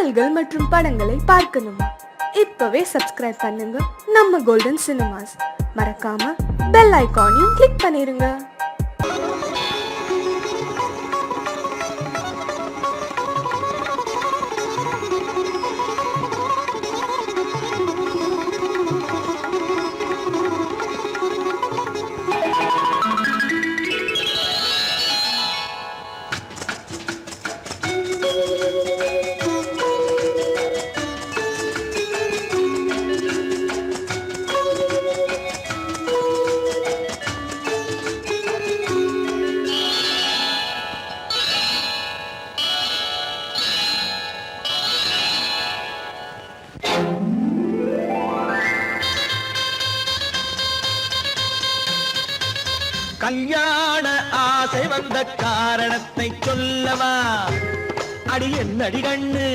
பாடல்கள் மற்றும் படங்களை பார்க்கணுமா? இப்பவே சப்ஸ்கிரைப் பண்ணுங்க நம்ம கோல்டன் சினிமாஸ். மறக்காம பெல் ஐகானையும் கிளிக் பண்ணிருங்க. கல்யாண ஆசை வந்த காரணத்தை சொல்லவா? அடி என்னடி கண்ணு,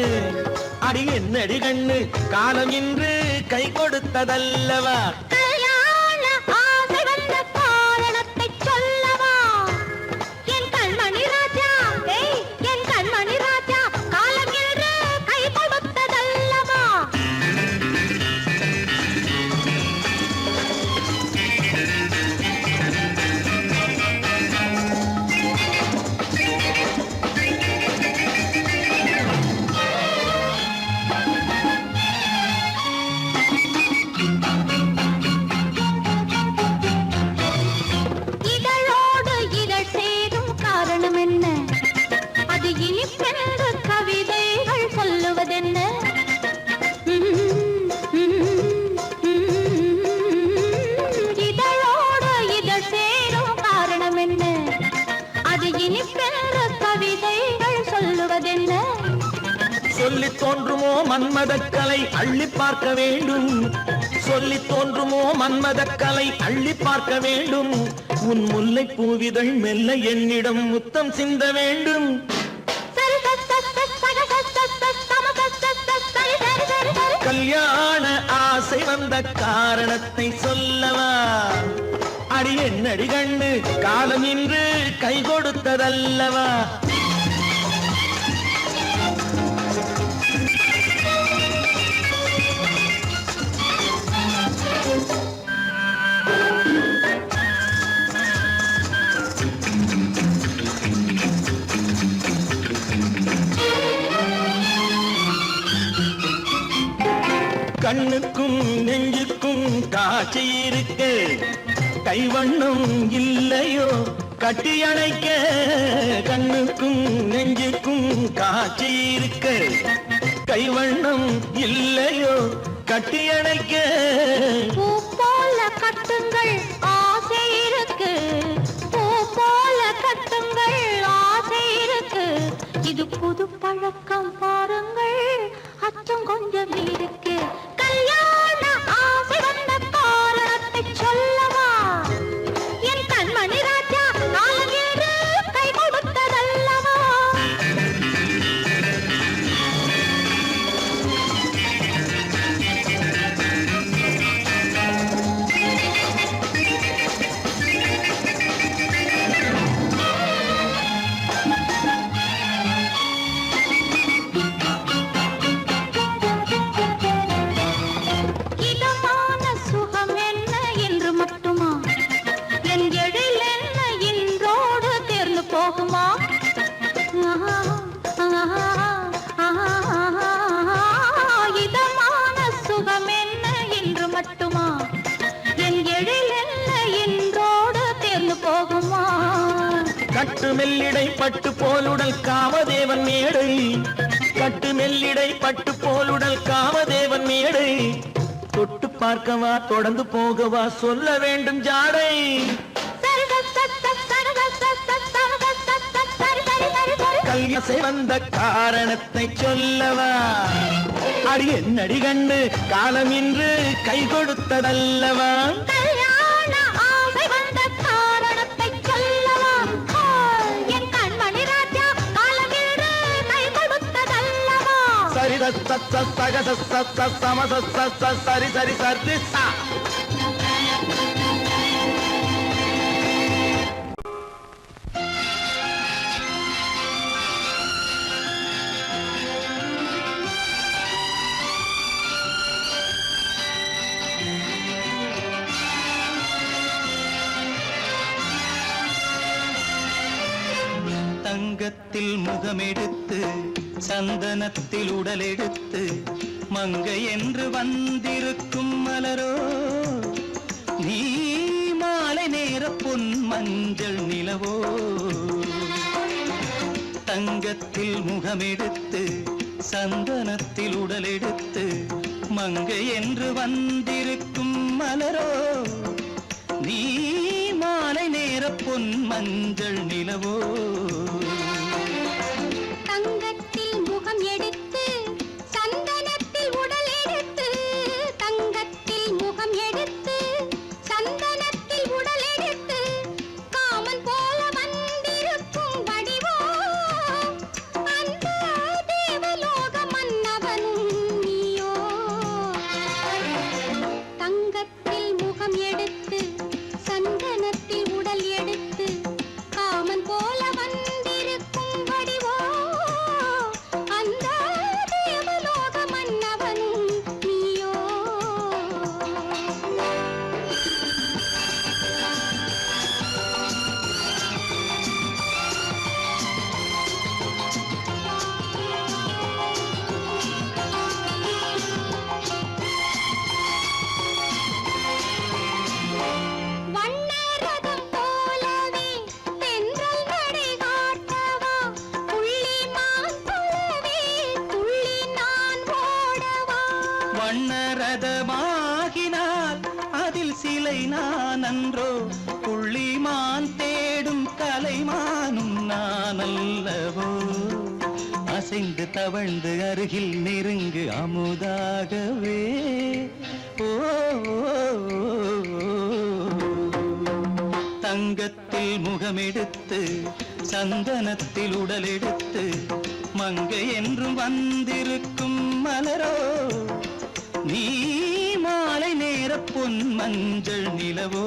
அடி என்னடி கண்ணு, காலம் இன்று கை கொடுத்ததல்லவா? கல்யாண ஆசை வந்த காரணத்தை சொல்லவா? என் கண்மணி ராஜா, என் கண்மணி ராஜா, காலம் இன்று கை கொடுத்ததல்லவா? சொல்லி தோன்றுமோ மன்மதக்கலை அள்ளி பார்க்க வேண்டும், சொல்லி தோன்றுமோ மன்மதக்கலை அள்ளி பார்க்க வேண்டும். உன் முல்லை பூவிதழ் மெல்ல என்னிடம் முத்தம் சிந்த வேண்டும். கல்யாண ஆசை வந்த காரணத்தை சொல்லவா? அடி என்னடி கண்ணு, காலம் இன்று கை கொடுத்ததல்லவா? கண்ணுக்கும் நெஞ்சுக்கும் காட்சி இருக்கு, கைவண்ணம் இல்லையோ கட்டி அணைக்க? கண்ணுக்கும் நெஞ்சுக்கும் காட்சி இருக்கு, கைவண்ணம் இல்லையோ கட்டி அணைக்க? பூ போல கட்டுங்கள் ஆசை இருக்கு, பூ போல கட்டுங்கள் ஆசை இருக்கு. இது புது பழக்கம் பாருங்கள், அச்சம் கொஞ்சம் இருக்கு. கல்யாண ஆசை வந்த காரணத்தை சொல்லவா? என் கண்மணி ராஜா, காலம் இன்று கை கொடுத்ததல்லவா? கட்டு மெல்லிடை பட்டு போலுடல் காமதேவன் மேடை, கட்டு மெல்லிடை பட்டு போலுடல் காமதேவன் மேடை. தொட்டு பார்க்கவா தொடர்ந்து போகவா சொல்ல வேண்டும் ஜாடை. கல்யாணம் வந்த காரணத்தை சொல்லவா? அடி என்னடி கண்டு, காலம் இன்று கை கொடுத்ததல்லவா? சரி சரி சரி சா. தங்கத்தில் முகமெடுத்து சந்தனத்தில் உடலெடுத்து மங்கை என்று வந்திருக்கும் மலரோ நீ மாலை நேர பொன் மஞ்சள் நிலவோ தங்கத்தில் முகமெடுத்து சந்தனத்தில் உடலெடுத்து மங்கை என்று வந்திருக்கும் மலரோ நீ மாலை நேர பொன் மஞ்சள் நிலவோ தங்கத்தில் முகம் எடுத்து சந்தனத்தில் உடல் எடுத்து தங்கத்தில் முகம் எடுத்து சந்தனத்தில் உடல் எடுத்து காமன் போல வந்திருக்கும் வடிவோ அந்த தேவலோக மன்னவனும் நீயோ தங்கத்தில் முகம் எடுத்து சந்தனத்தில் உடல் எடுத்து காமன் போல வந்திருக்கும் வடிவோ அந்த தேவலோக மன்னவனும் நீயோ வண்ணரதம் போலவே தென்றல் நடை காட்டவா புள்ளிமான் போலவே துள்ளி நான் ஓடவா வண்ணரதமாகினால் அதில் சிலை நான் அன்றோ புள்ளிமான் தேடும் கலைமானும் நான் அல்லவோ அசைந்து தவழ்ந்து அருகில் நெருங்கு அமுதாகவே ஓ தங்கத்தில் முகமெடுத்து சந்தனத்தில் உடலெடுத்து மங்கை என்றும் வந்திருக்கும் மலரோ நீ மாலை நேர பொன் மஞ்சள் நிலவோ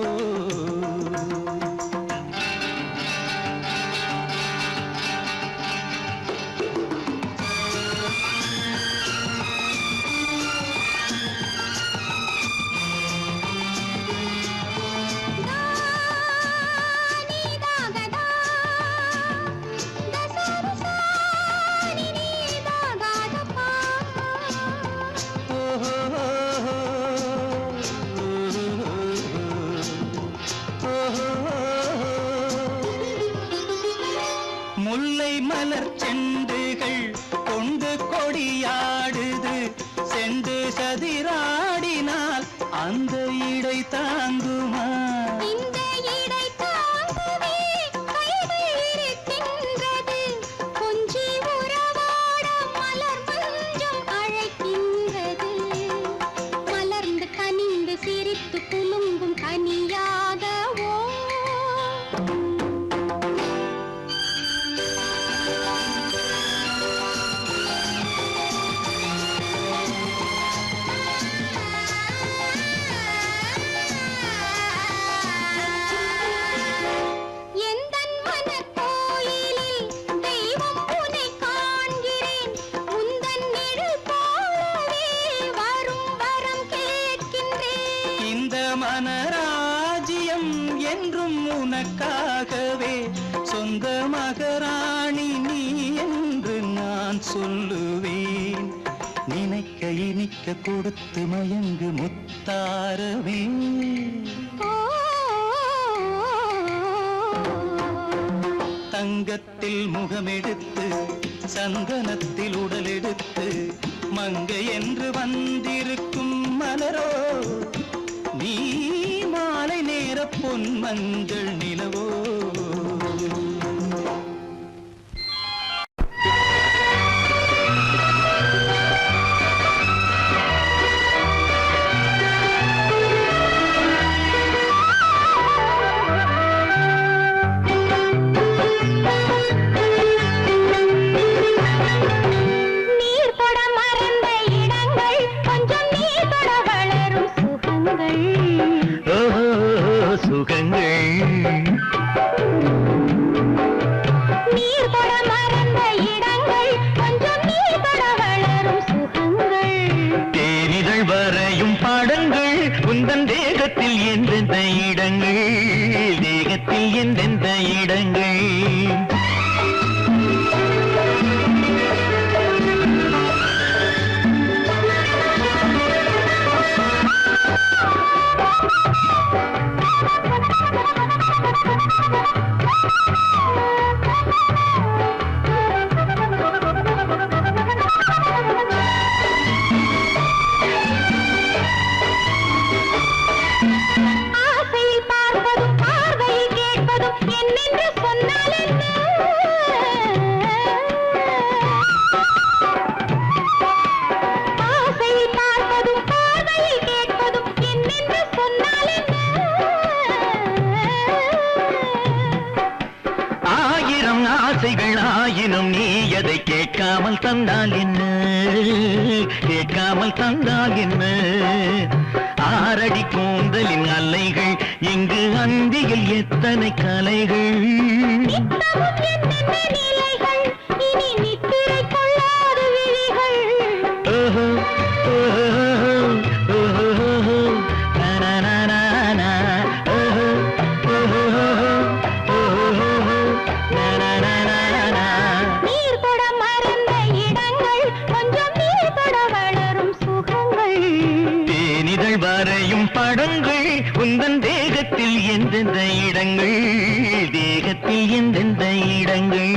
நீதாகதா தசரசா நீதாகதப்பா முல்லை மலர் செண்டுகள் கொண்டு கொடியாடுது செண்டு சதிராடினால் அந்த இடை தாங்குமா இந்த இடை தாங்கவே கைகள் இருக்கின்றது கொஞ்சி உறவாட மலர் மஞ்சம் அழைக்கின்றது மலர்ந்து கனிந்து சிரித்து குலுங்கும் கனியாகவோ எந்தன் மனக்கோயிலில் தெய்வம் உன்னை காண்கிறேன் உந்தன் நிழல் போலவே வரும் வரம் கேட்கின்றேன் இந்த மனராஜ்யம் என்றும் உனக்காகவே சொந்த மகராணி நீ என்று நான் சொல்லுவேன் நினைக்க இனிக்க கொடுத்து மயங்கு முத்தாரவே தங்கத்தில் முகமெடுத்து சந்தனத்தில் உடலெடுத்து மங்கை என்று வந்திருக்கும் மலரோ நீ மாலை நேர பொன் மஞ்சள் நிலவோ நீர் தொட மறந்த இடங்கள் கொஞ்சம் நீர் தொட வளரும் சுகங்கள் சுகங்கள் கேட்காமல் தந்தால் என்ன, கேட்காமல் தந்தால் என்ன, ஆரடி கூந்தலின் அலைகள் இங்கு அந்தியில் எத்தனை கலைகள். நித்தமும் என்னென்ன நிலைகள், இனி நித்திரை கொள்ளாத விழிகள். ஓஹோ ஓஹோ ஓஹோ நனனனனா ஓஹோ ஓஹோ ஓஹோ நனனனனா. நீர் தொட மறந்த இடங்கள், கொஞ்சம் நீர் தொட வளரும் சுகங்கள். தேனிதழ் வரையும் படங்கள் உந்தன் தேகத்தில் எந்தெந்த இடங்கள், தேகத்தில் எந்தெந்த இடங்கள்.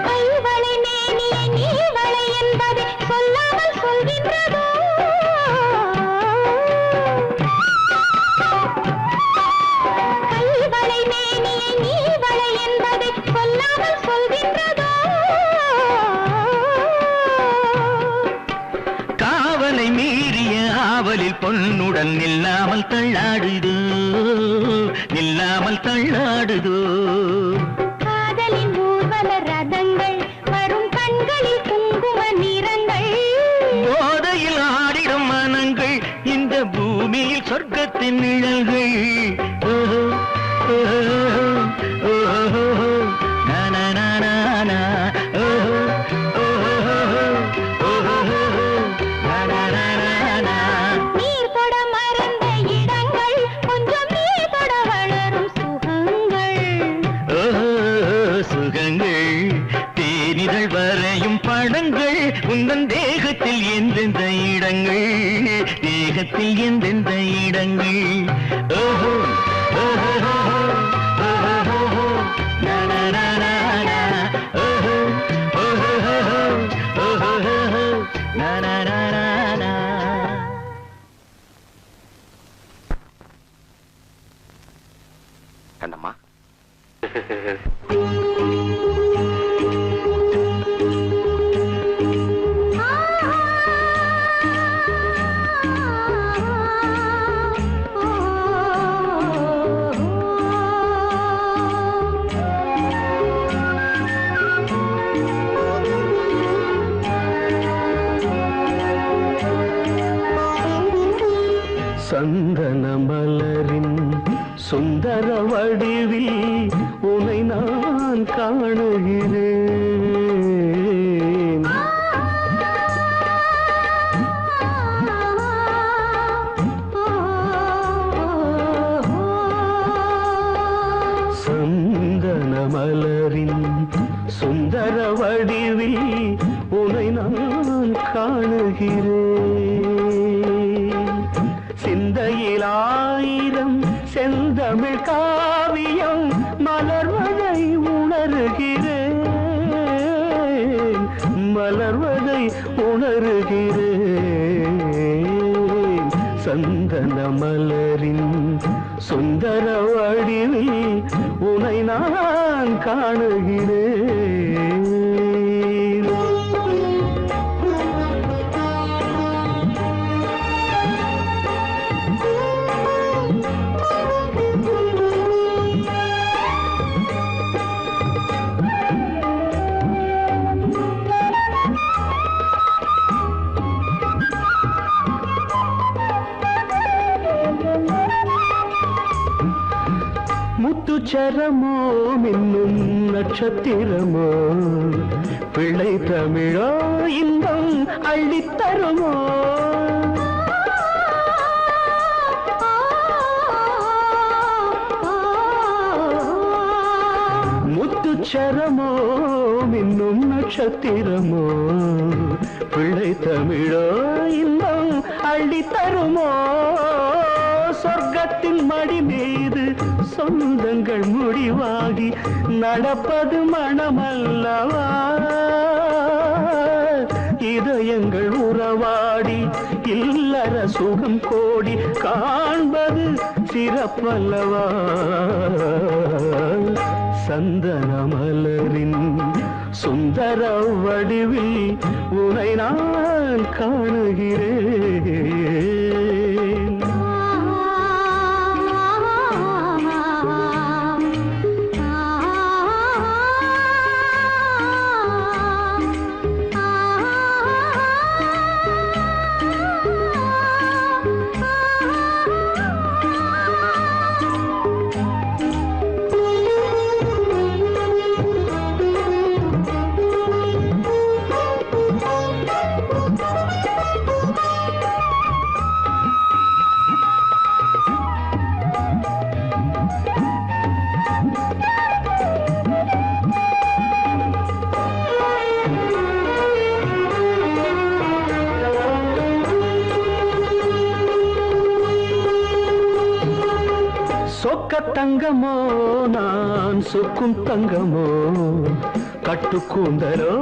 கைவளை மேனியை நீவளை என்பதை சொல்லாமல் சொல்கின்றதோ. கைவளை மேனியை நீவளை என்பதை சொல்லாமல் சொல்கின்றதோ. காவலை மீறிய ஆவலில் பொன்னுடன் நில்லாமல் தள்ளாடுதோ, நில்லாமல் தள்ளாடுதோ. காதலின் ஊர்வல ரதங்கள், வரும் கண்களில் குங்கும நிறங்கள். போதையில் ஆடிடும் மனங்கள், இந்த பூமியில் சொர்க்கத்தின் நிழல்கள். ஓஹோ, ஓஹோ, ஓஹோ, நனனனனா, ஓஹோ, ஓஹோ, ஓஹோ, நனனனனா. நீர் தொட மறந்த இடங்கள், கொஞ்சம் நீர் தொட வளரும் சுகங்கள். ஓஹோ, சுகங்கள் தேனிதழ் வரையும் படங்கள் உந்தன் தேகத்தில் எந்தெந்த இடங்கள், தேகத்தில் எந்தெந்த இடங்கள். ஓஹோ ஓஹோ ஓஹோ நனனனனா, ஓஹோ ஓஹோ ஓஹோ நனனனனா. கண்ணம்மா, சந்தன மலரின் சுந்தர வடிவில் உனை நான் காணுகிறேன். சந்தன மலரின் சுந்தர வடிவில் உனை நான் காணுகிறேன். சிந்தையில் ஆயிரம் செந்தமிழ் காவியம் மலர்வதை உணர்கிறேன், மலர்வதை உணர்கிறேன். சந்தன மலரின் சுந்தர வடிவில் உனை நான் காணுகிறேன். முத்துச்சரமோ மின்னும் நட்சத்திரமோ, பிள்ளை தமிழோ இன்பம் அள்ளித்தருமோ. முத்துச்சரமோ மின்னும் நட்சத்திரமோ, பிள்ளை தமிழோ இன்பம் அள்ளித்தருமோ. சொர்க்கத்தின் மடி மீது சொந்தங்கள் முடிவாகி நடப்பது மனமல்லவா. இதயங்கள் உறவாடி இல்லற சுகம் கோடி காண்பது சிறப்பல்லவா சந்தன மலரின் சுந்தர வடிவில் உனை நான் காணுகிறேன் சொக்க தங்கமோ நான் சொக்கும் தங்கமோ கட்டு கூந்தலோ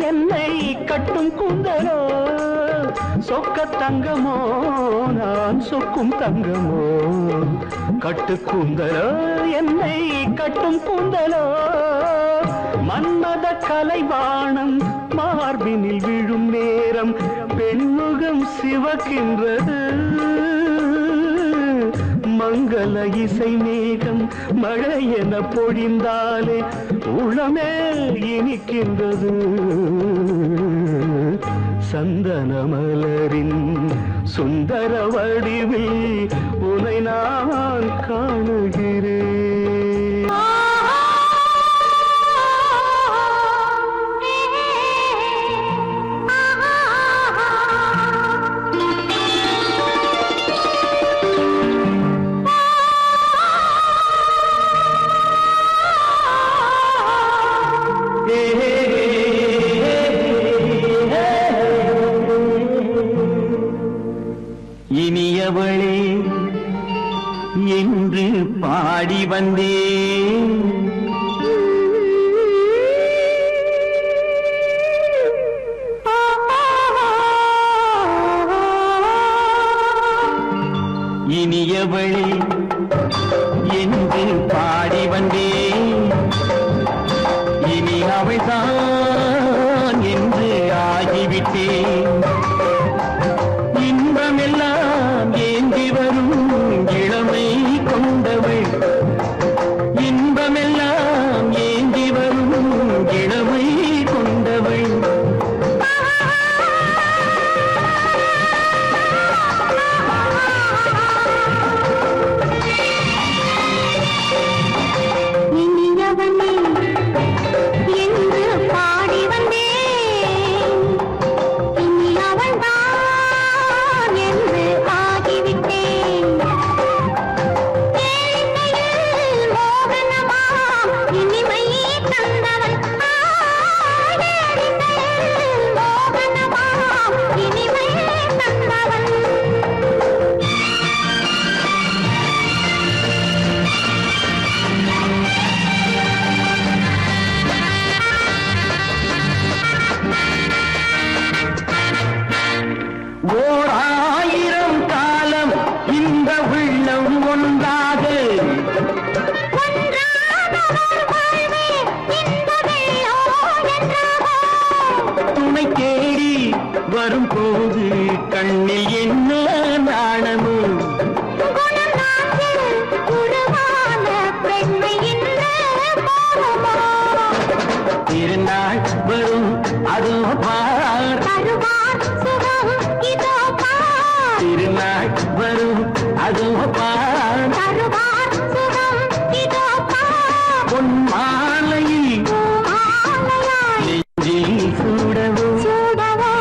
என்னை கட்டும் கூந்தலோ சொக்க தங்கமோ நான் சொக்கும் தங்கமோ கட்டு கூந்தலோ என்னை கட்டும் கூந்தலோ மன்மத கலைவாணம் மார்பினில் விழும் நேரம் பெண்முகம் சிவக்கின்றது மங்கள இசை மேகம் மழை என பொழிந்தாலே உளமே இனிக்கின்றது சந்தன மலரின் சுந்தர வடிவில் உனை நான் காணுகிறேன் இனியவளே என்று பாடி வந்தேன் இனியவளே என்று பாடி வந்தேன் இனி அவள்தான் என்று ஆகிவிட்டேன் இன்பமெல்லாம் ஏந்தி வரும் இளமை கொண்டவள் இன்பமெல்லாம் ஏந்தி வரும் இளமை கொண்டவள் இனியவனே என்று பாடி வந்தேன் இனி அவள்தான் என்று ஆகிவிட்டேன் ஏழையில் மோகனமாம் இனிமை தந்தவன் ஏழையில் மோகனமாம் இனிமை தந்தவன் ஓர் ஆயிரம் காலம் இந்த உள்ளம் ஒன்றாக துணை தேடி வரும்போது கண்ணில் என்ன நாணமோ திருநாள் வரும் அதோ பார் திருநாள் வரும் அதோ பார் பொன் மாலையில் நெஞ்சில் சூடவோ சூடவோ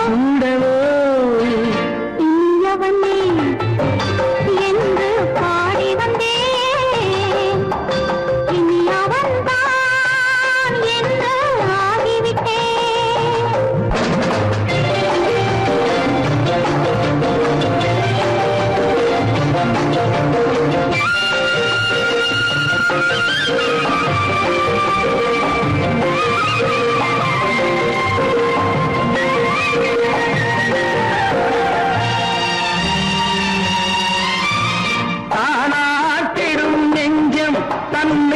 என்று பாடி வந்தேன் இனி அவன்தான் என்று ஆகிவிட்டேன்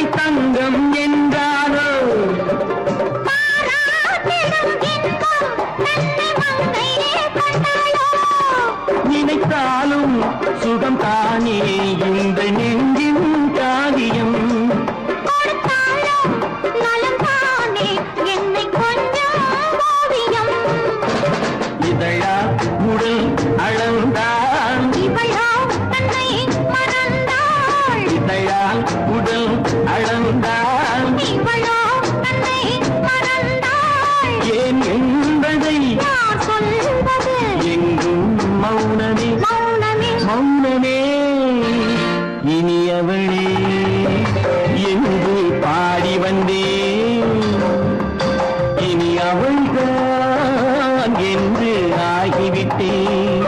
அதை தங்கம் என்றாரோ நினைத்தாலும் சுகம் தானே இந்த நெஞ்சின் காவியம் இதழா உடல் அளந்தாள் இதழால் உடல் அளந்தாள் ஏன் என்பதை எங்கும் மௌனமே மௌனமே இனியவளே என்று பாடி வந்தேன் இனி அவள்தான் என்று ஆகிவிட்டேன்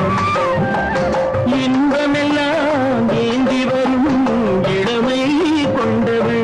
இன்பமெல்லாம் ஏந்தி வரும் இளமை கொண்டவள்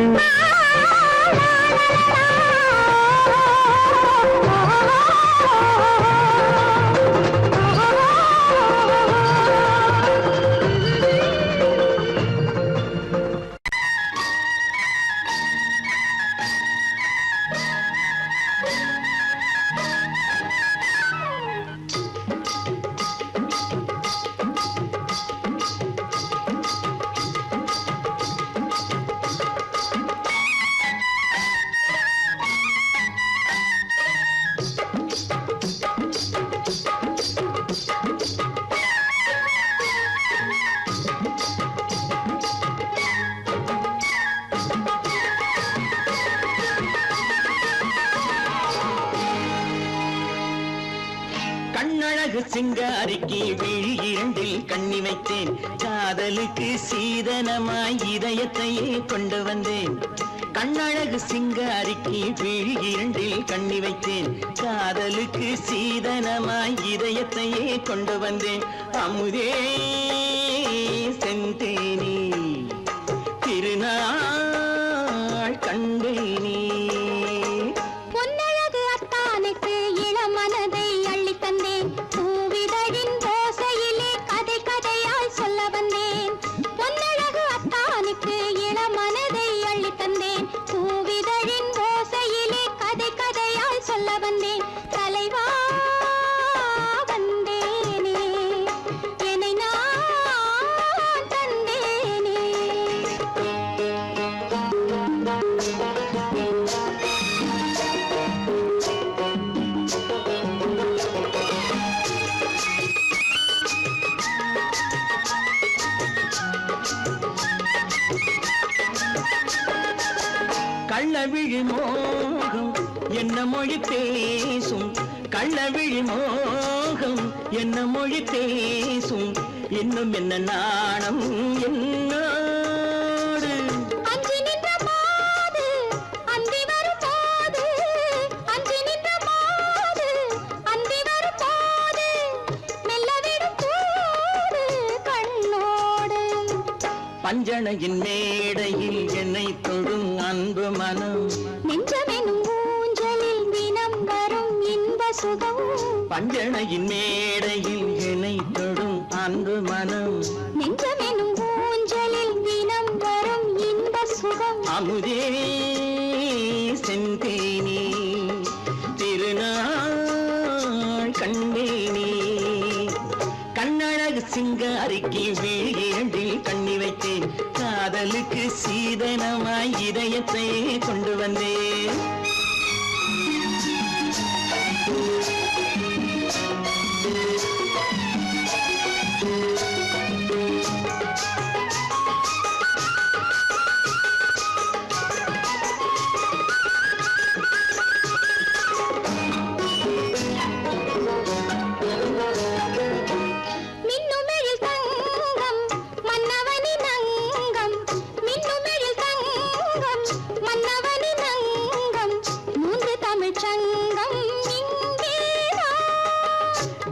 கண்ணழகு சிங்காரிக்கு விழி இரண்டில் கண்ணி வைத்தேன் காதலுக்கு சீதனமாய் இதயத்தையே கொண்டு வந்தேன் கண்ணழகு சிங்காரிக்கு விழி இரண்டில் கண்ணி வைத்தேன் காதலுக்கு சீதனமாய் இதயத்தையே கொண்டு வந்தேன் அமுதே செந்தேனே திருநாள் கண்டேனே கள்ளவிழி மோகம் என்ன மொழி பேசும் கள்ளவிழி மோகம் என்ன மொழி பேசும் இன்னும் என்ன நாணம் என்னோடு அஞ்சி நின்ற மாது அந்தி வரும் போது அஞ்சி நின்ற மாது அந்தி வரும் போது மெல்ல விடும் போது கண்ணோடு பஞ்சணையின் மேடையில் என்னை தொடும் அன்பு மனம் நெஞ்சமெனும் ஊஞ்சலில் தினம் வரும் இன்ப சுகம் பஞ்சணையின் மேடையில் என்னை தொடும் அன்பு மனம் நெஞ்சமெனும் ஊஞ்சலில் தினம் வரும் இன்ப சுகம் அமுதே செந்தேனே திருநாள் கண்டேனே கண்ணழகு சிங்காரிக்கு விழி இரண்டில் கண்ணி வைத்தேன் காதலுக்கு சீதனமாய் இதயத்தை கொண்டு வந்தேன்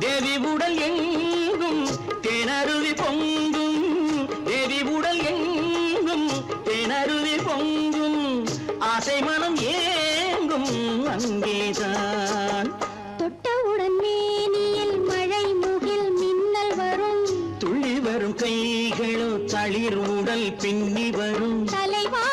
தேவி உடல் எங்கும் தேனருவி பொங்கும் தேவி உடல் எங்கும் தேனருவி பொங்கும் ஆசை மனம் ஏங்கும் அங்கேதான் தொட்டவுடன் மேனியில் மழை முகில் மின்னல் வரும் துள்ளி வரும் கைகளோ தளிர் உடல் பின்னி வரும் தலைவா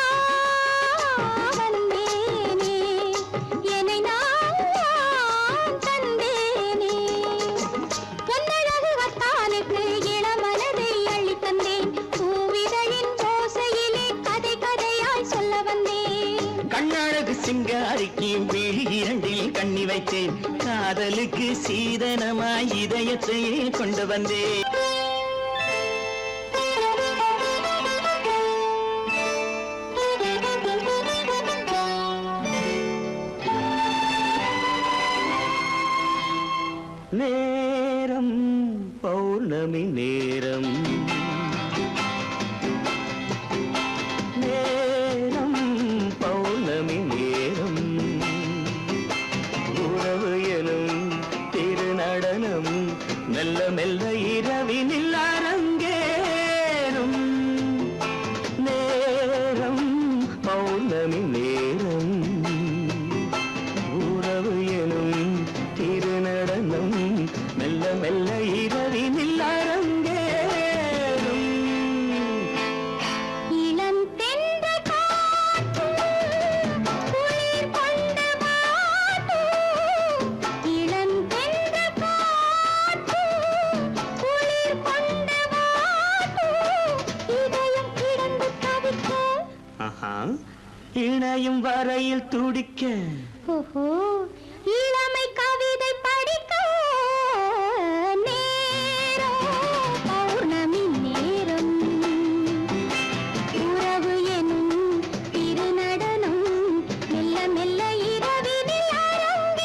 வந்தேன். கண்ணழகு சிங்காரிக்கு விழி இரண்டில் கண்ணி வைத்தேன். காதலுக்கு சீதனமாய் இதயத்தையே கொண்டு வந்தேன். நேரம் பௌர்ணமி நேரம், நேரம் பௌர்ணமி நேரம், உறவு எனும் திருநடனம் மெல்ல மெல்ல இரவினில் அரங்கேறும். நேரம் பௌர்ணமி நேரம், உறவு எனும் திருநடனம் மெல்ல மெல்ல இரவினில் அரங்கேறும். இளம் தென்றல் காற்றும் குளிர் கொண்டு வாட்டும். இளம் தென்றல் காற்றும் குளிர் கொண்டு வாட்டும். இதயம் கிடந்து தவிக்க. ஆஹா, இணையும் வரையில் துடிக்க. ஓஹோ, இளமை கவிதை படிக்க. நேரம் பௌர்ணமி நேரம், உறவு எனும் திருநடனம் மெல்ல மெல்ல இரவினில் அரங்கேறும்.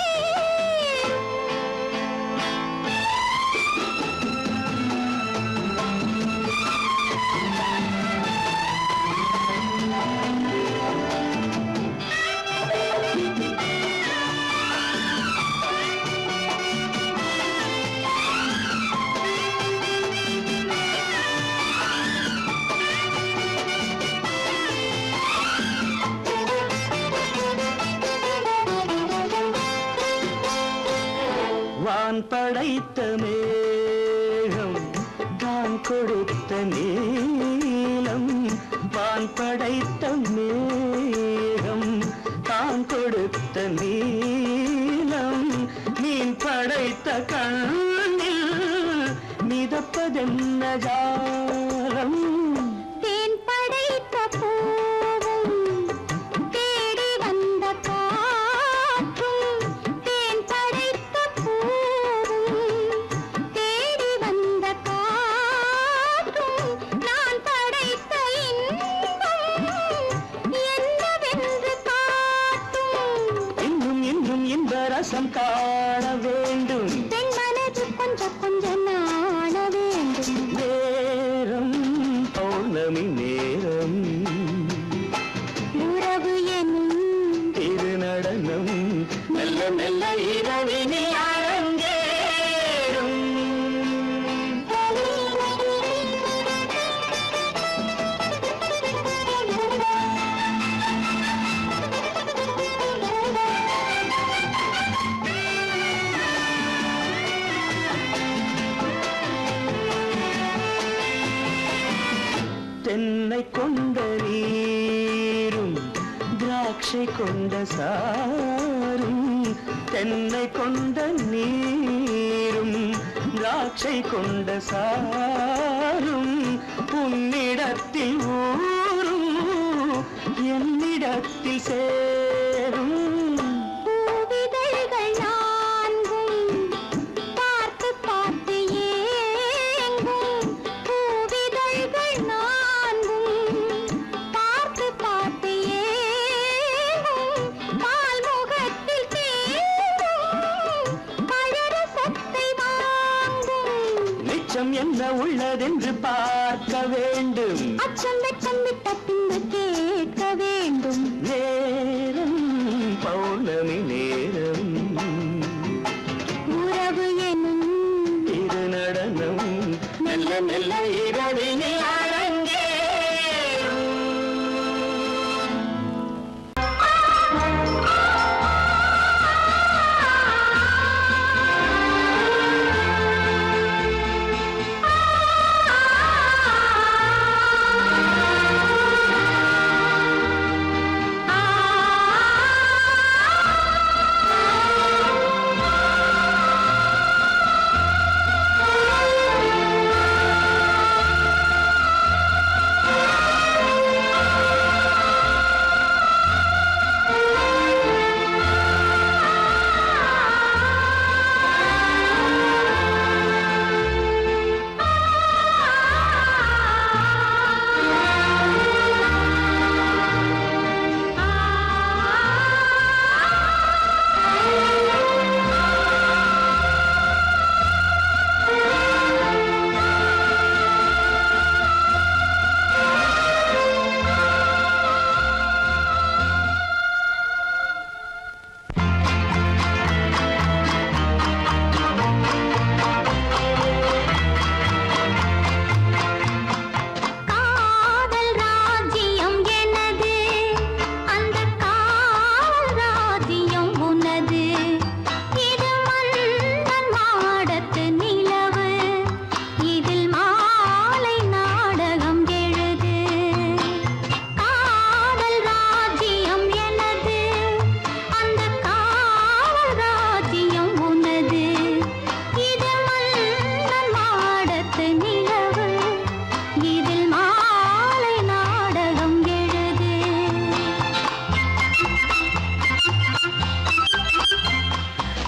வான் படைத்த மேகம் தான் கொடுத்த நீலம். வான் படைத்த மேகம் தான் கொடுத்த நீலம். மீன் படைத்த கண்ணில் மிதப்பதென்ன ஜாலம். தேன் படைத்த பூவும் தேடி வந்த காற்றும். தேன் படைத்த பூவும் தேடி வந்த காற்றும். நான் படைத்த இன்பம் என்னவென்று காட்டும். இன்னும் இன்னும் இந்த ரசம் காண வேண்டும். பெண் மனது கொஞ்சம் கொஞ்சம் நாண வேண்டும். நேரம் பௌர்ணமி நேரம், உறவு எனும் திருநடனம் மெல்ல மெல்ல இரவினில் அரங்கேறும். தென்னை கொண்ட நீரும் திராட்சை கொண்ட சாரும். தென்னை கொண்ட நீரும் திராட்சை கொண்ட சாரும். உன்னிடத்தில் ஊரும் என்னிடத்தில் சேரும். பூவிதழ்கள் நான்கும் பார்த்து பார்த்து ஏங்கும். பூவிதழ்கள் நான்கும் பார்த்து பார்த்து ஏங்கும். பால்முகத்தில் தேங்கும் பழரசத்தை வாங்கும். நிச்சம் என்ன உள்ளதென்று பார்க்க வேண்டும். அச்சம் வெச்சம் விட்ட பின்பு கேட்க வேண்டும். நேரம் பௌர்ணமி நேரம், உறவு எனும் திருநடனம் மெல்ல மெல்ல இரவினில் அரங்கேறும். ஆ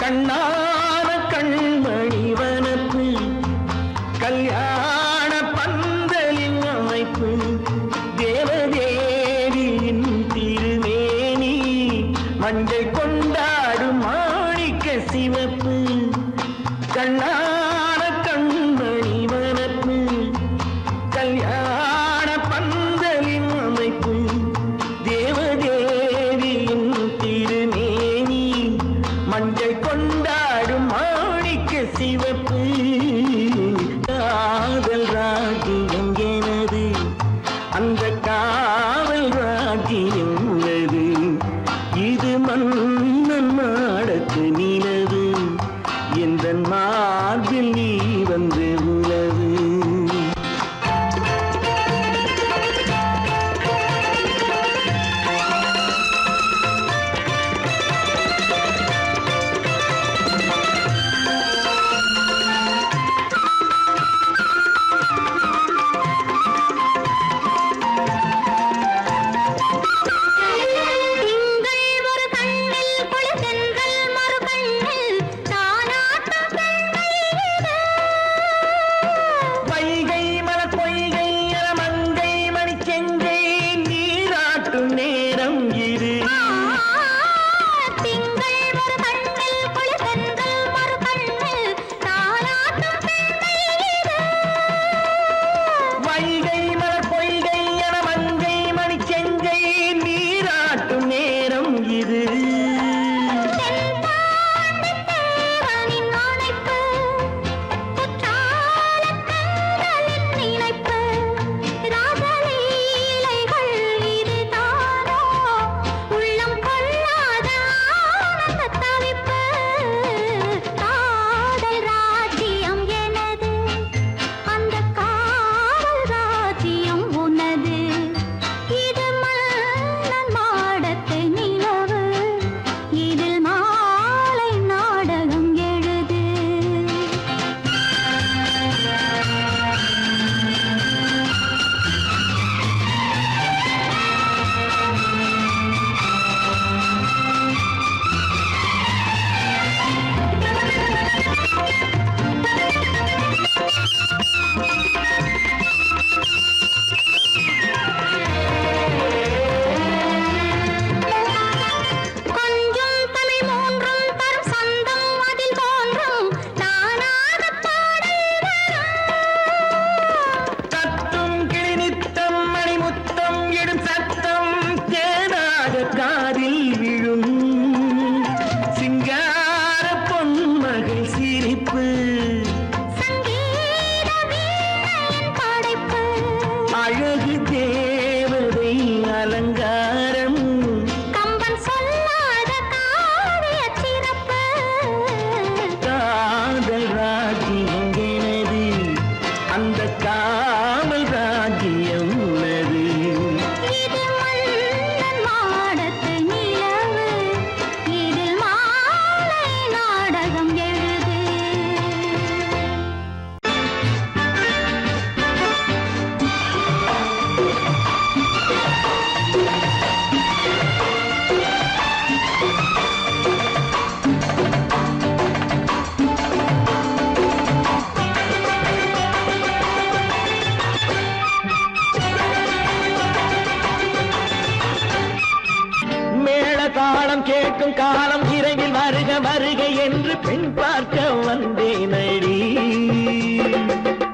கண்ணான கண்மணி வனப்பு கல்யாண பந்தலின் அமைப்பு தேவதேவியின் திருமேனி மஞ்சள் கொண்டாடும் மாணிக்க சிவப்பு கண்ணான கண்மணி வனப்பு கல்யாண பந்தலின் அமைப்பு தேவதேவியின் திருமேனி மஞ்சள் கொண்டாடும் மாணிக்க சிவப்பு காதல் ராஜ்யம் எனது அந்த காவல் ராஜ்யம் உள்ளது இது மன்னன் மாடத்து நிலவு எந்த மார்பில் நீ வந்து உலவு திங்கள் ஒரு கண்ணில் குளிர்தென்றல் மறு கண்ணில் தானாட்டம் பெண்கள் வைகை மலர் பொய்கை என மங்கை மணிச்செங்கை நீராட்டும் நேரம் இது திங்கள் ஒரு கண்ணில் குளிர்தென்றல் மறு கண்ணில் தானாட்டம் பெண்கள் வைகை மலர் பொய்கை என மங்கை மணிச்செங்கை நீராட்டும் நேரம் இது தேவனின் ஆணைப்பு குற்றாலக் கண்களின் நினைப்பு ராசலீலைகள் இதுதானோ உள்ளம் கொள்ளாத ஆனந்த தவிப்பு காதல் ராஜ்யம் எனது அந்த காவல் ராஜ்யம் உனது இது மன்னன் மாடத்து நிலவு இதில் மாலை நாடகம் எழுது கொஞ்சம் தமிழ் மூன்றும் தரும் சந்தம் அதில் தோன்றும் நானாகப் பாடல் வரும் தத்தும் கிளி நித்தம் மணிமுத்தம் இடும் சத்தம் தேனாக காதில் விழும் சிங்கார பொன்மகள் சிரிப்பு சங்கீத வீணையின் படைப்பு அழகு தேவதை அலங்காரம் கம்பன் சொல்லாத காவியச் சிறப்பு காதல் ராஜ்யம் எனது அந்த காவல் ராஜ்யம் உள்ளது இது மன்னன் மாடத்து நிலவு இதில் மாலை நாடகம் எழுது மேள தாளம் கேட்கும் காலம் விரைவில் வருக வருக என்று பெண் பார்க்க வந்தேன் அடி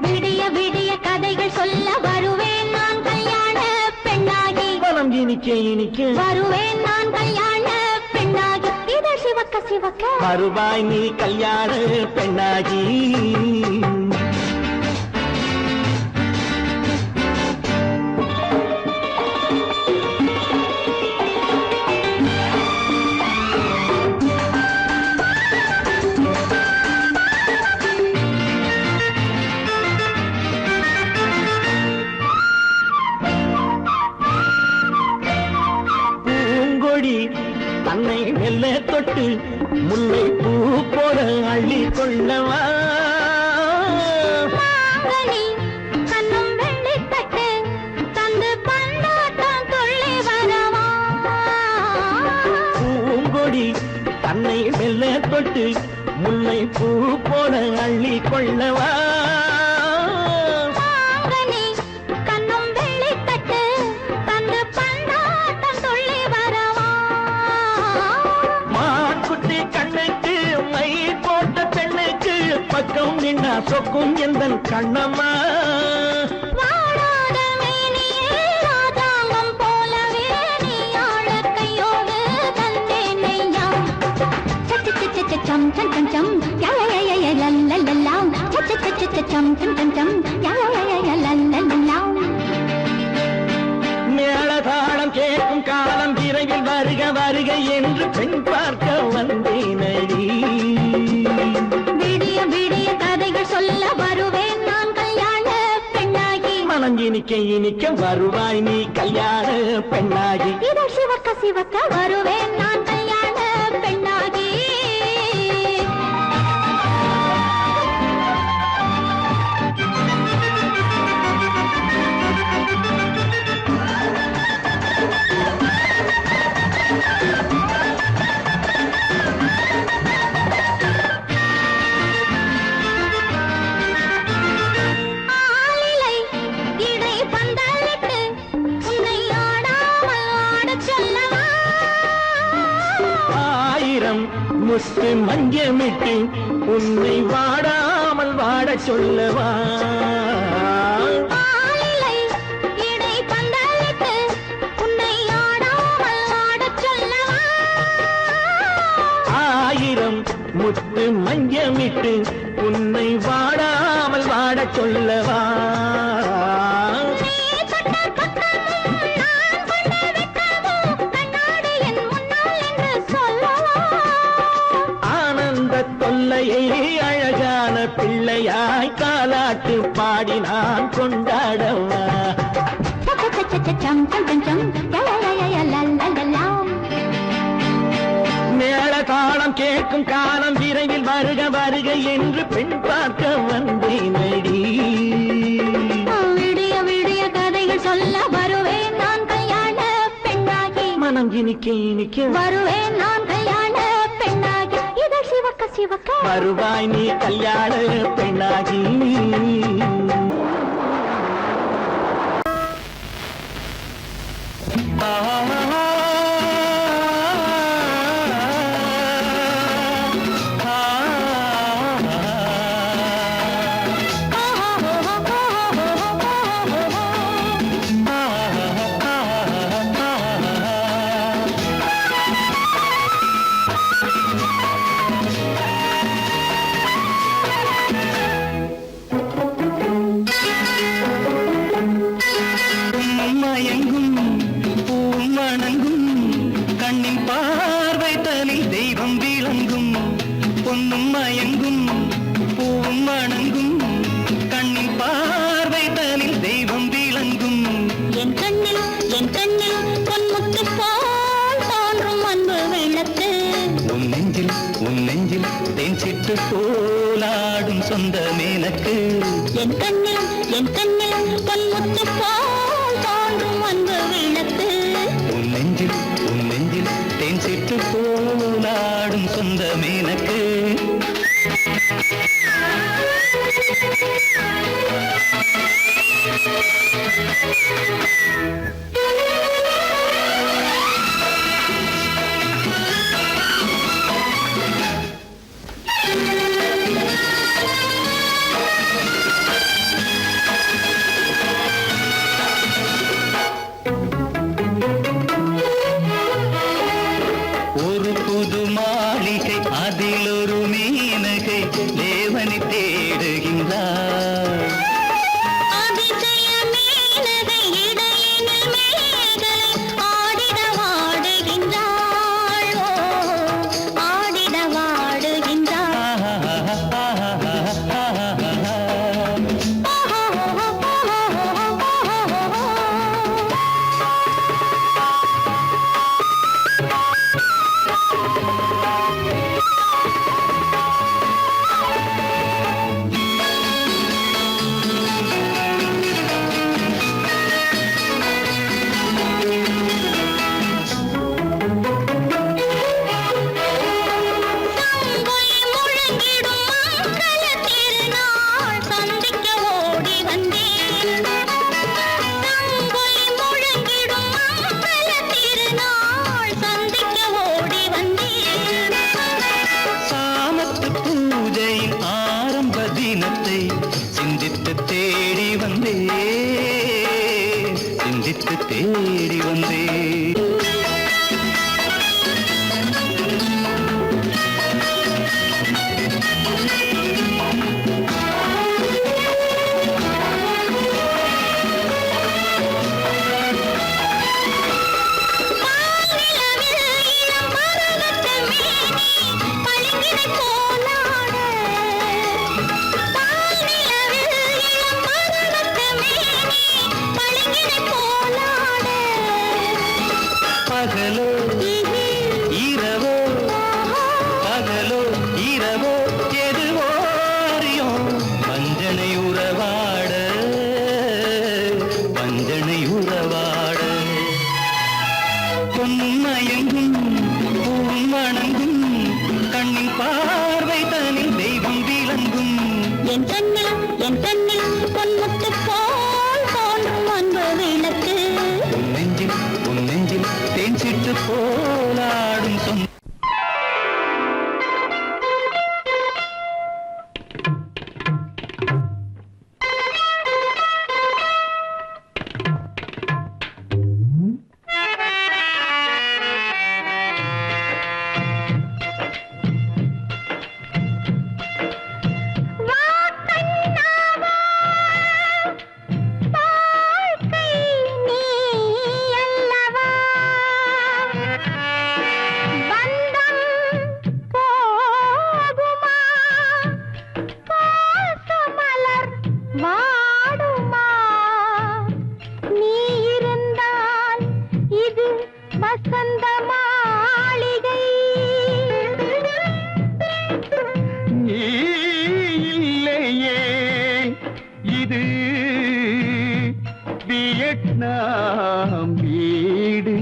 விடிய விடிய கதைகள் சொல்ல வருவேன் நான் கல்யாண பெண்ணாகி மனம் இனிக்க இனிக்க வருவேன் நான் கல்யாண பெண்ணாகி இதழ் சிவக்க சிவக்க வருவாய் நீ கல்யாண பெண்ணாகி பூங்கொடி தன்னை மெல்ல தொட்டு முல்லை பூ போல அள்ளி கொள்ளவா மாங்கனி கண்ணும் வெள்ளித்தட்டு தந்து பந்தாட்டம் துள்ளி வரவா பூங்கொடி தன்னை உன்னை மெல்ல தொட்டு முல்லை பூ போல அள்ளி கொள்ளவா மாங்கனி கண்ணும் வெள்ளித்தட்டு தந்து பந்தாட்டம் துள்ளி வரவா மாக்குட்டி கண்ணுக்கு மை போட்ட பெண்ணுக்கு பக்கம் நின்னா சொக்கும் எந்தன் கண்ணம்மா வாடாத மேனியே ராஜாங்கம் போலவே நீ ஆளக் கையோடு தந்தேனையா சம் சம் சம் சம் யா யா யா யா லல்லல்லா சம் சம் சம் சம் யா யா யா யா லல்லல்லா மேளதாளம் கேட்கும் காலம் விரைவில் வருக வருக என்று பெண் பார்க்க வந்தேனடி விடிய விடிய கதைகள் சொல்ல வருவேன் நான் கல்யாண பெண்ணாகி மனம் இனிக்க இனிக்க வருவாய் நீ கல்யாண பெண்ணாகி இதழ் சிவக்க சிவக்க வருவேன் நான் கல்யாண பெண்ணாகி ஆளிலை இடை பந்தலிட்டு உன்னை ஆடாமல் ஆடச் சொல்லவா ஆயிரம் முத்து மஞ்சமிட்டு உன்னை வாடாமல் வாடச் சொல்லவா ஆளிலை இடை பந்தலிட்டு உன்னை ஆடாமல் ஆடச் சொல்லவா ஆயிரம் முத்து மஞ்சமிட்டு உன்னை வாடாமல் வாடச் சொல்லவா நீ தொட்ட பக்கமும் நான் கொண்ட வெட்கமும் கண்ணாடி என் முன்னால் என்று சொல்லவா ஆனந்த தொல்லையை அழகான பிள்ளையாய் காலாட்டு பாடி நான் கொண்டாடவா சம் சம் சம் சம் யா யா யா யா லல்லல்லா மேள தாளம் கேட்கும் காலம் விரைவில் வருக வருக என்று பெண் பார்க்க வந்தேனடி விடிய விடிய கதைகள் சொல்ல வருவேன் நான் கல்யாண பெண்ணாகி மனம் இனிக்க இனிக்க வருவேன் நான் கல்யாண பெண்ணாகி இதழ் சிவக்க சிவக்க வருவாய் நீ கல்யாண பெண்ணாகி மயங்கும் பூமணங்கும் கண்ணின் பார்வை தனில் தெய்வம் விளங்கும் பொன்னும் மயங்கும் பூமணங்கும் கண்ணின் பார்வை தனில் தெய்வம் விளங்கும் என் கண்ணில் பொன்முத்து போல் தோன்றும் அன்பு வெள்ளத்து உன் நெஞ்சில் தேன் சிட்டு போலாடும் சொந்த மேனக்கு என் கண்ணில் பொன்முத்து போல் தோன்றும் அன்பு வெள்ளத்து உன் நெஞ்சில் தேன் சிட்டு போலாடும் சொந்த மேனக்கு ஒரு புது மாளிகை அதில் ஒரு மீனகை தேவனை தேடுகின்றார் அதிசய மேனகை இடையினில் மேகலை ஆடிட வாடுகின்றாள் ஓ, ஆடிட வாடுகின்றாள் இரவோ பகலோ இரவோ எதுவோ அறியும் வஞ்சனை உறவாட வஞ்சனை உறவாட பொன்மயங்கும் பூவும் வணங்கும் கண்ணின் பார்வை தனில் தெய்வம் விளங்கும் என் கண்ணில் பொன்முத்து போல் தோன்றும் அன்பு விளக்கு உன் நெஞ்சில் தேன் சிட்டு போலாடும் சொந்த வியட்நாம் வீடு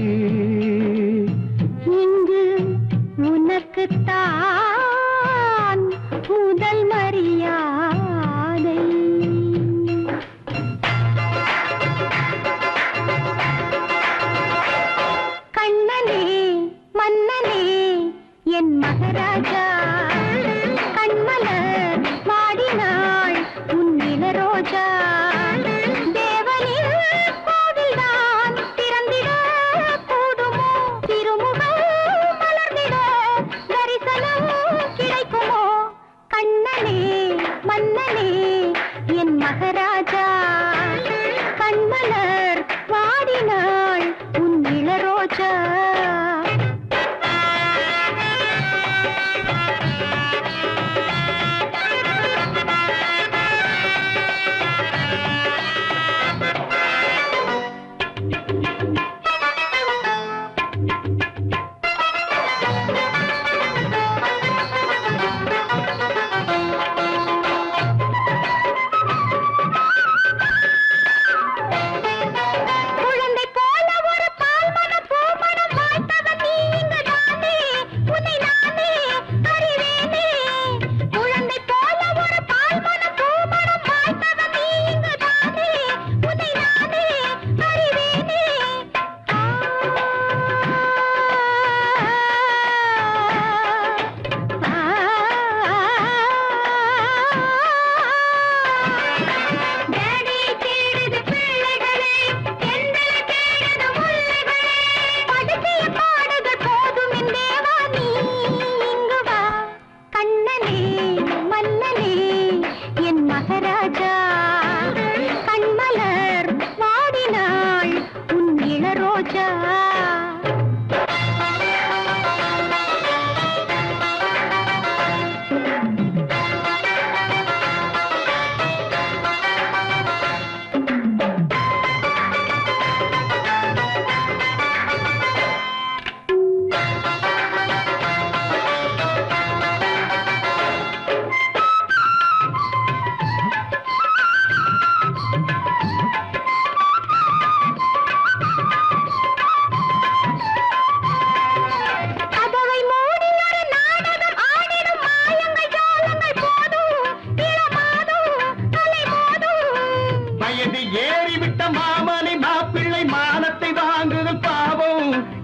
இங்கு உனக்குத்தான் முதல் மரியாதை கண்ணனே மன்னனே என் மகாராஜா கண்மலர் வாடினாள் உன் இளரோஜா மகாராஜா கண்மலர் வாடினாள் உன் இளரோஜா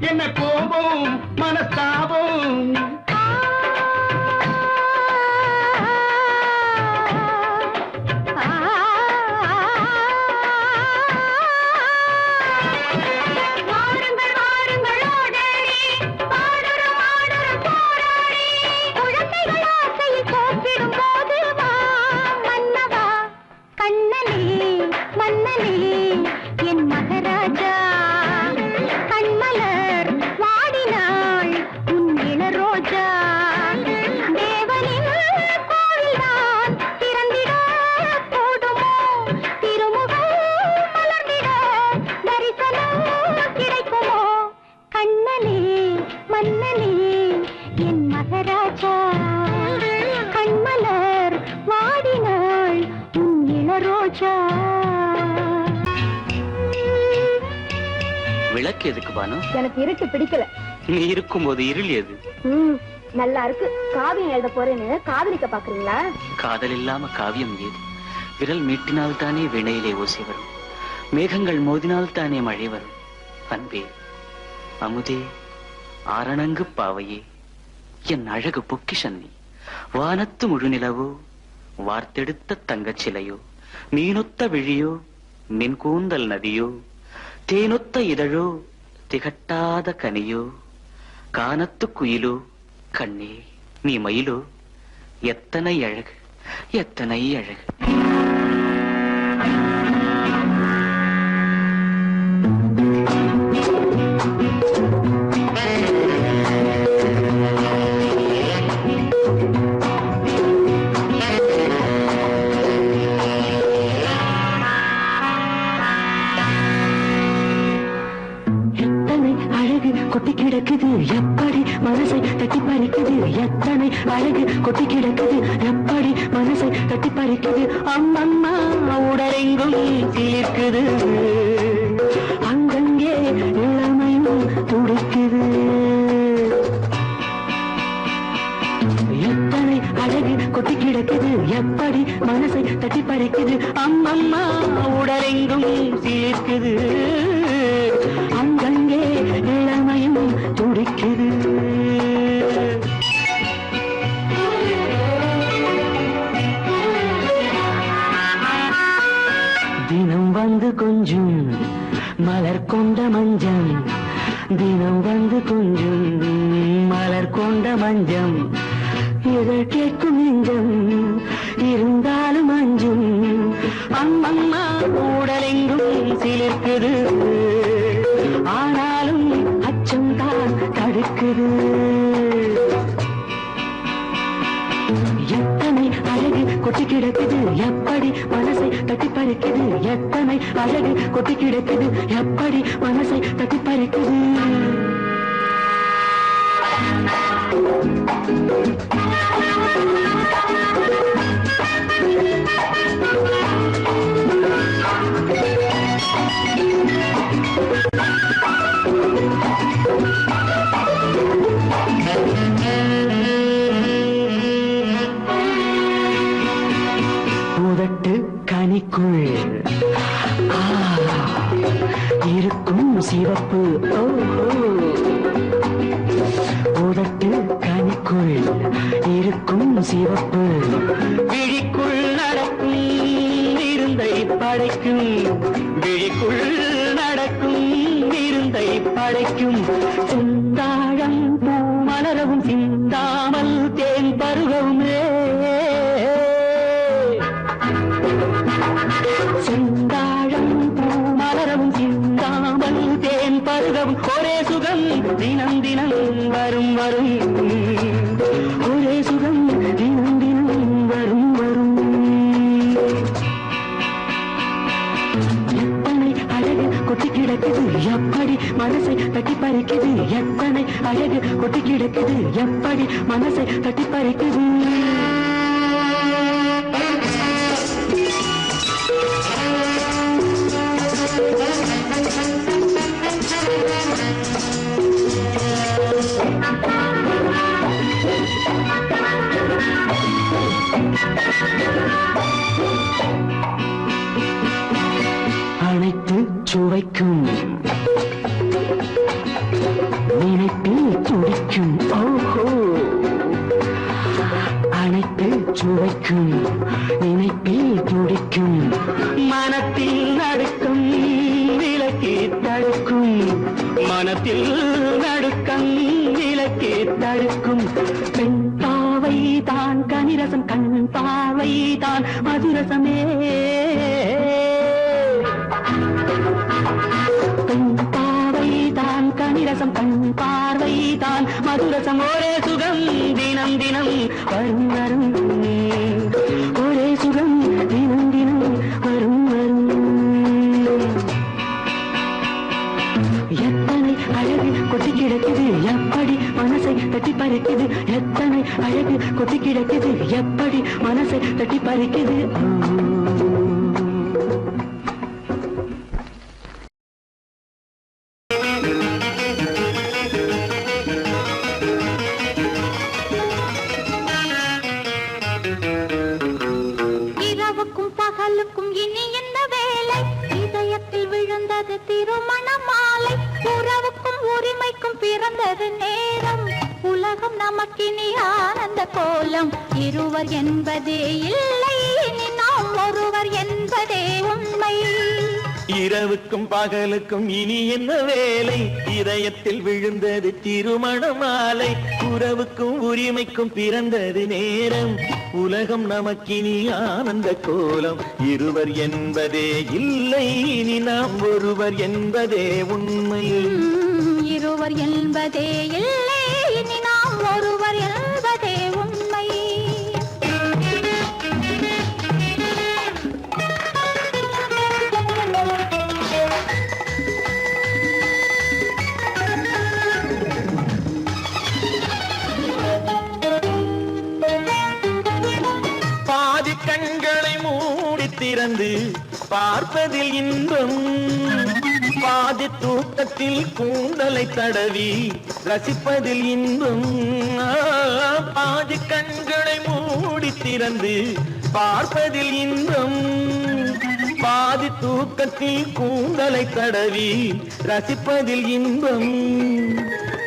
என்ன கோபம் மனஸ்தாபம் ரோஜா ராஜா கண்மலர் வாடினாள் உன் இளரோஜா. விளக்கு எதுக்கு பானு? எனக்கு இருட்டு பிடிக்கல. நீ இருக்கும்போது இருள் எது? நல்லா இருக்கு. காவியம் எழுத போறேன்னு காதலிக்க பாக்குறீங்களா? காதல் இல்லாம காவியம் ஏது? விரல் மீட்டினால் தானே வினையிலே ஓசை வரும், மேகங்கள் மோதினால் தானே மழை வரும். அன்பே, அமுதே, ஆரணங்கு பாவையே, என் அழகு பொக்கிஷன் நீ. வானத்து முழுநிலவோ, வார்த்தெடுத்த தங்கச் சிலையோ, மீனொத்த விழியோ, நின் கூந்தல் நதியோ, தேனொத்த இதழோ, திகட்டாத கனியோ, கானத்து குயிலோ, கண்ணே நீ மயிலோ, எத்தனை அழகு, எத்தனை அழகு. கொட்டி கிடக்குது எப்படி மனசை தட்டி பறிக்குது, எத்தனை அழகு கொட்டி கிடக்குது எப்படி மனசை தட்டி பறிக்குது. அம்மம்மா உடலெங்கும் சீர்க்குது, அங்கங்கே இளமையும் துடிக்குது. எத்தனை அழகு கொட்டி கிடக்குது எப்படி மனசை தட்டி பறிக்குது. அம்மம்மா உடலெங்கும் சீர்க்குது, அங்கங்கே இளமையும் துடிக்குது. தினம் வந்து கொஞ்சம் மலர் கொண்ட மஞ்சம், தினம் வந்து கொஞ்சம் மலர் கொண்ட மஞ்சம், இதழ் கேட்கும் நெஞ்சம் இருந்தாலும் அஞ்சும். அம்மம்மா உடலெங்கும் சிலிர்க்குது, ஆனாலும் அச்சம் தான் தடுக்குது. எத்தனை அழகு கொட்டி கிடக்குது எப்படி மனசை தட்டி பறிக்குது, எத்தனை அழகு கொட்டி கிடக்குது எப்படி மனசை தட்டி பறிக்குது. பூதட்டு கனிக்குள் இருக்கும் சிவப்பு, பூதட்டு கனிக்குள் இருக்கும் சிவப்பு, விழிக்குள் நடக்கும் இருந்தை படைக்கும், விழிக்குள் நடக்கும் இருந்தை படைக்கும். சிந்தாழம் பூ மலரவும் சிந்தாமல் தேன் பருகவுமே, சிந்தாழம் பூ மலரவும் சிந்தாமல் தேன் பருகவும். ஒரே சுகம் தினம் தினம் வரும் வரும், ஒரே சுகம் தினம் தினம் வரும் வரும். எத்தனை அழகு கொட்டி கிடக்குது எப்படி மனசை தட்டி பறிக்குது, எத்தனை அழகு கொட்டி கிடக்குது எப்படி மனசை தட்டி பறிக்குது. அனைத்து சுவைக்கும் நினைப்பில் துடிக்கும், ஓஹோ அனைத்து சுவைக்கும் நினைப்பில் துடிக்கும். மனத்தில் நடுக்கும் விலக்கி தடுக்கும், மனத்தில் நடுக்கம் விலக்கி தடுக்கும். பெண் பாவை தான் கனிரசம், கண் பாவை தான் மதுரசமே, பெண் பாவை தான் கனிரசம், கண் பார்வை தான் மதுரசம். ஒரே சுகம் தினம் தினம் வரும் வரும், ஒரே சுகம் தினம் தினம் வரும் வரும். எத்தனை அழகு கொட்டி கிடக்குது எப்படி மனசை தட்டி பறிக்குது எத்தனை அழகு கொட்டி கிடக்குது எப்படி மனசை தட்டி பறிக்குது இரவுக்கும் பகலுக்கும் இனி என்ன வேலை இதயத்தில் விழுந்தது திருமண மாலை உறவுக்கும் உரிமைக்கும் பிறந்தது நேரம் உலகம் நமக்கினி ஆனந்த கோலம் இருவர் என்பதே இல்லை இனி நாம் ஒருவர் என்பதே உண்மை இரவுக்கும் பகலுக்கும் இனி என்ன வேலை இதயத்தில் விழுந்தது திருமண மாலை உறவுக்கும் உரிமைக்கும் பிறந்தது நேரம் உலகம் நமக்கினி ஆனந்த கோலம் இருவர் என்பதே இல்லை இனி நாம் ஒருவர் என்பதே உண்மை இருவர் என்பதே இல்லை இனி நாம் ஒருவர் என்பதே உண்மை பாதி கண்களை மூடி திறந்து பார்ப்பதில் இன்பம் பாதி தூக்கத்தில் கூந்தலை தடவி ரசிப்பதில் இன்பம் பாதி கண்களை மூடி திறந்து பார்ப்பதில் இன்பம் பாதி தூக்கத்தில் கூந்தலை தடவி ரசிப்பதில் இன்பம்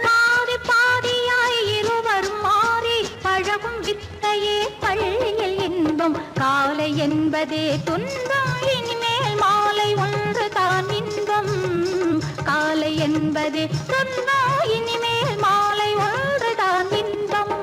பாதி பாதியாய் இருவர் மாறி பழகும் வித்தையே பள்ளியில் இன்பம் காலை என்பதே துன்பம் இனிமேல் மாலை ஒன்று தான் இன்பம் காலை என்பதே துன்பம் இனிமேல் மாலை ஒன்று தான் இன்பம்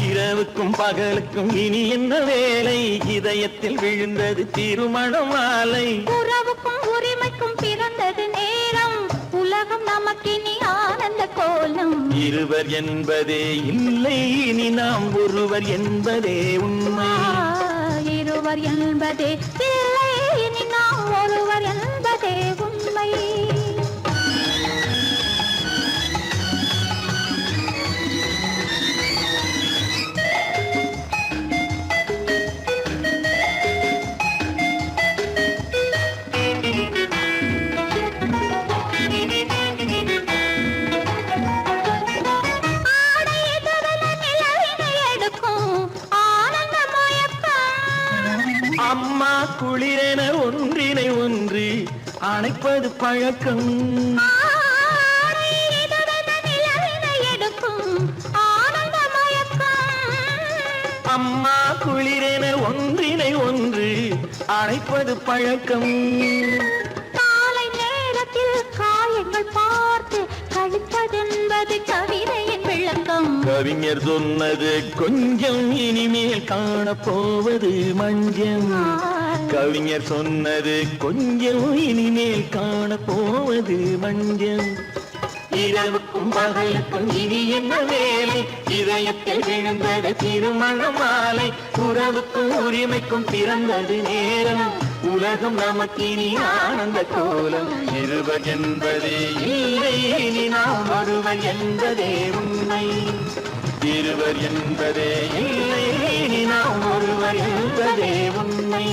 இரவுக்கும் பகலுக்கும் இனி என்ன வேலை இதயத்தில் விழுந்தது திருமண மாலை உறவுக்கும் உரிமைக்கும் பிறந்தது நேரம் உலகம் நமக்கினி ஆனந்த கோலம் இருவர் என்பதே இல்லை இனி நாம் ஒருவர் என்பதே உண்மை இருவர் என்பதே இல்லை இனி நாம் ஒருவர் என்பதே உண்மை அம்மா குளிரென ஒன்றினை ஒன்று அணைப்பது பழக்கம் அம்மா குளிரென ஒன்றினை ஒன்று அணைப்பது பழக்கம் காலை நேரத்தில் காயங்கள் பார்த்து கழிப்பதென்பது கவிதையின் விளக்கம் கவிஞர் சொன்னது கொஞ்சம் இனிமேல் காணப்போவது மஞ்சம் கவிஞர் சொன்னது கொஞ்சம் இனிமேல் காணப்போவது மஞ்சம் இரவுக்கும் பகலுக்கும் இனி என்ன வேலை இதயத்தில் விழுந்தது திருமண மாலை உறவுக்கும் உரிமைக்கும் பிறந்தது நேரம் உலகம் நமக்கினி ஆனந்த கோலம் இருவர் என்பதே இல்லை இனி நாம் ஒருவர் என்பதே உண்மை இருவர் என்பதே இல்லை இனி நாம் ஒருவர் என்பதே உண்மை.